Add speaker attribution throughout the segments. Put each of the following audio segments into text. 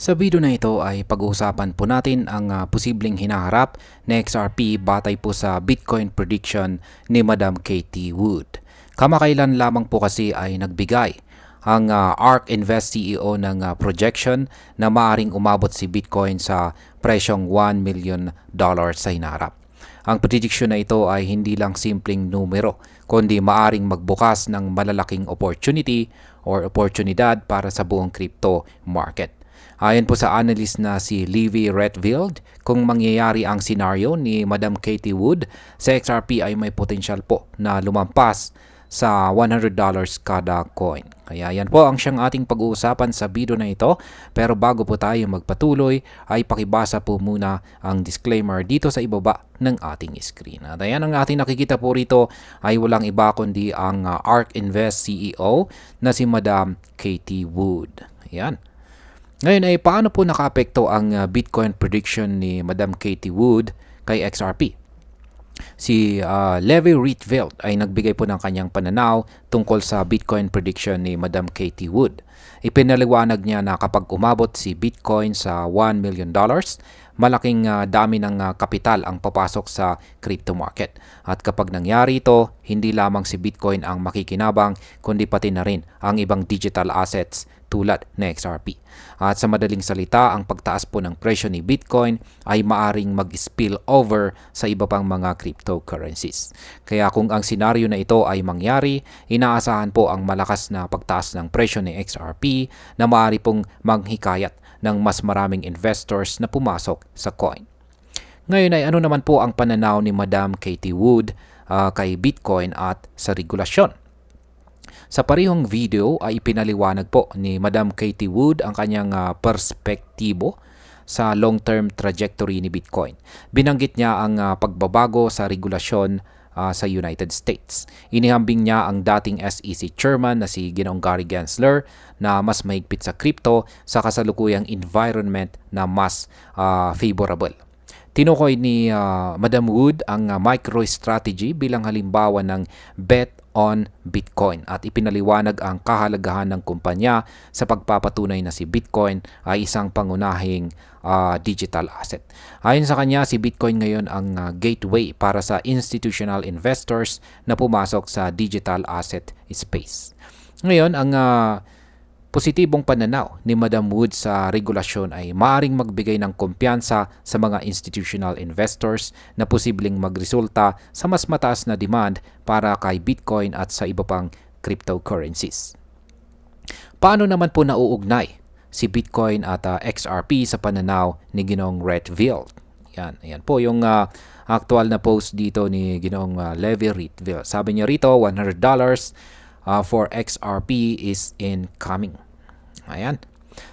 Speaker 1: Sa video na ito ay pag-uusapan po natin ang posibleng hinaharap na XRP batay po sa Bitcoin prediction ni Madam Katie Wood. Kamakailan lamang po kasi ay nagbigay ang ARK Invest CEO ng projection na maaring umabot si Bitcoin sa presyong $1 million sa hinaharap. Ang prediction na ito ay hindi lang simpleng numero, kundi maaring magbukas ng malalaking opportunity or oportunidad para sa buong crypto market. Ayon po sa analyst na si Levi Retfield, kung mangyayari ang senaryo ni Madam Katie Wood, sa XRP ay may potensyal po na lumampas sa $100 kada coin. Kaya yan po ang siyang ating pag-uusapan sa video na ito. Pero bago po tayo magpatuloy, ay pakibasa po muna ang disclaimer dito sa ibaba ng ating screen. At ayan, ang ating nakikita po rito ay walang iba kundi ang ARK Invest CEO na si Madam Katie Wood. Ayan. Ngayon ay paano po nakaapekto ang Bitcoin prediction ni Madam Katie Wood kay XRP? Si Levi Rietveld ay nagbigay po ng kanyang pananaw tungkol sa Bitcoin prediction ni Madam Katie Wood. Ipinaliwanag niya na kapag umabot si Bitcoin sa $1 million, malaking dami ng kapital ang papasok sa crypto market. At kapag nangyari ito, hindi lamang si Bitcoin ang makikinabang, kundi pati na rin ang ibang digital assets tulad ng XRP. At sa madaling salita, ang pagtaas po ng presyo ni Bitcoin ay maaring mag-spill over sa iba pang mga cryptocurrencies. Kaya kung ang senaryo na ito ay mangyari, inaasahan po ang malakas na pagtaas ng presyo ni XRP na maaari pong manghikayat ng mas maraming investors na pumasok sa coin. Ngayon ay ano naman po ang pananaw ni Madam Katie Wood kay Bitcoin at sa regulasyon? Sa parehong video ay ipinaliwanag po ni Madam Katie Wood ang kanyang perspektibo sa long-term trajectory ni Bitcoin. Binanggit niya ang pagbabago sa regulasyon sa United States. Inihambing niya ang dating SEC chairman na si Ginoong Gary Gensler na mas mahigpit sa crypto sa kasalukuyang environment na mas favorable. Tinukoy ni Madam Wood ang MicroStrategy bilang halimbawa ng bet on Bitcoin at ipinaliwanag ang kahalagahan ng kumpanya sa pagpapatunay na si Bitcoin ay isang pangunahing digital asset. Ayon sa kanya, si Bitcoin ngayon ang gateway para sa institutional investors na pumasok sa digital asset space. Ngayon, ang positibong pananaw ni Madam Wood sa regulasyon ay maaaring magbigay ng kumpiyansa sa mga institutional investors na posibleng magresulta sa mas mataas na demand para kay Bitcoin at sa iba pang cryptocurrencies. Paano naman po nauugnay si Bitcoin at XRP sa pananaw ni Ginoong Retfield? Yan po yung actual na post dito ni Ginoong Levi Retfield. Sabi niya rito, $100 for XRP is incoming. Ayan.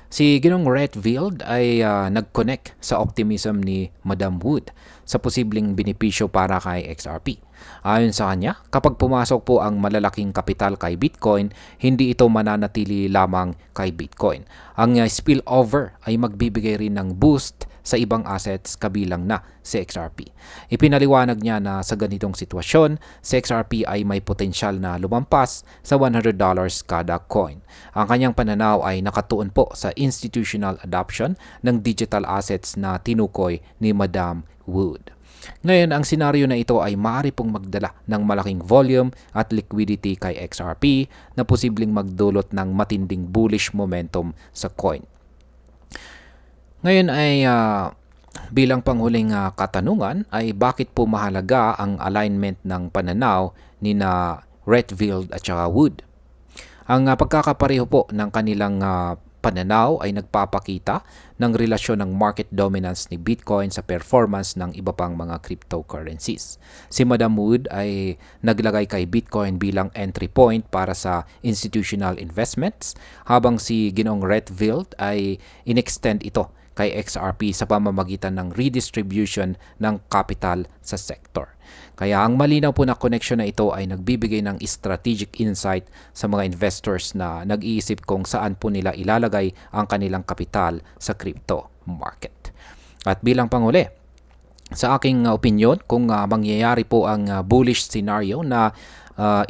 Speaker 1: Si Ginoong Retfield ay nag-connect sa optimism ni Madam Wood sa posibleng benepisyo para kay XRP. Ayon sa kanya, kapag pumasok po ang malalaking kapital kay Bitcoin, hindi ito mananatili lamang kay Bitcoin. Ang spillover ay magbibigay rin ng boost sa ibang assets kabilang na si XRP. Ipinaliwanag niya na sa ganitong sitwasyon, si XRP ay may potensyal na lumampas sa $100 kada coin. Ang kanyang pananaw ay nakatuon po sa institutional adoption ng digital assets na tinukoy ni Madam Wood. Ngayon, ang senaryo na ito ay maaari pong magdala ng malaking volume at liquidity kay XRP na posibleng magdulot ng matinding bullish momentum sa coin. Ngayon ay bilang panghuling katanungan ay bakit po mahalaga ang alignment ng pananaw ni na Retfield at saka Wood? Ang pagkakapareho po ng kanilang pananaw ay nagpapakita ng relasyon ng market dominance ni Bitcoin sa performance ng iba pang mga cryptocurrencies. Si Madam Wood ay naglagay kay Bitcoin bilang entry point para sa institutional investments, habang si Ginoong Retfield ay inextend ito kay XRP sa pamamagitan ng redistribution ng capital sa sector. Kaya ang malinaw po na connection na ito ay nagbibigay ng strategic insight sa mga investors na nag-iisip kung saan po nila ilalagay ang kanilang kapital sa crypto market. At bilang panghuli, sa aking opinion, kung mangyayari po ang bullish scenario na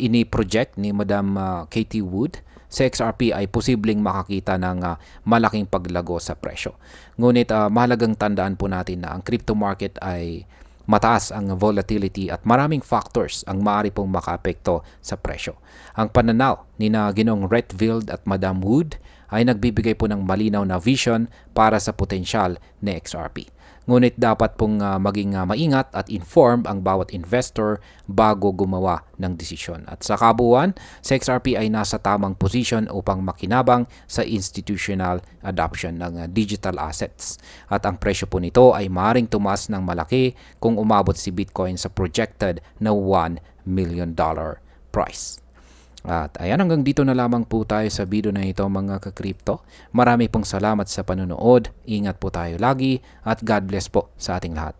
Speaker 1: ini-project ni Madam Katie Wood sa XRP ay posibleng makakita ng malaking paglago sa presyo. Ngunit mahalagang tandaan po natin na ang crypto market ay mataas ang volatility at maraming factors ang maaari pong makaapekto sa presyo. Ang pananaw ni Ginoong Retfield at Madam Wood ay nagbibigay po ng malinaw na vision para sa potensyal ni XRP. Ngunit dapat pong maging maingat at informed ang bawat investor bago gumawa ng desisyon. At sa kabuuan, sa XRP ay nasa tamang position upang makinabang sa institutional adoption ng digital assets. At ang presyo po nito ay maaaring tumaas ng malaki kung umabot si Bitcoin sa projected na $1 million price. At ayan, hanggang dito na lamang po tayo sa video na ito mga ka-crypto. Marami pong salamat sa panonood. Ingat po tayo lagi at God bless po sa ating lahat.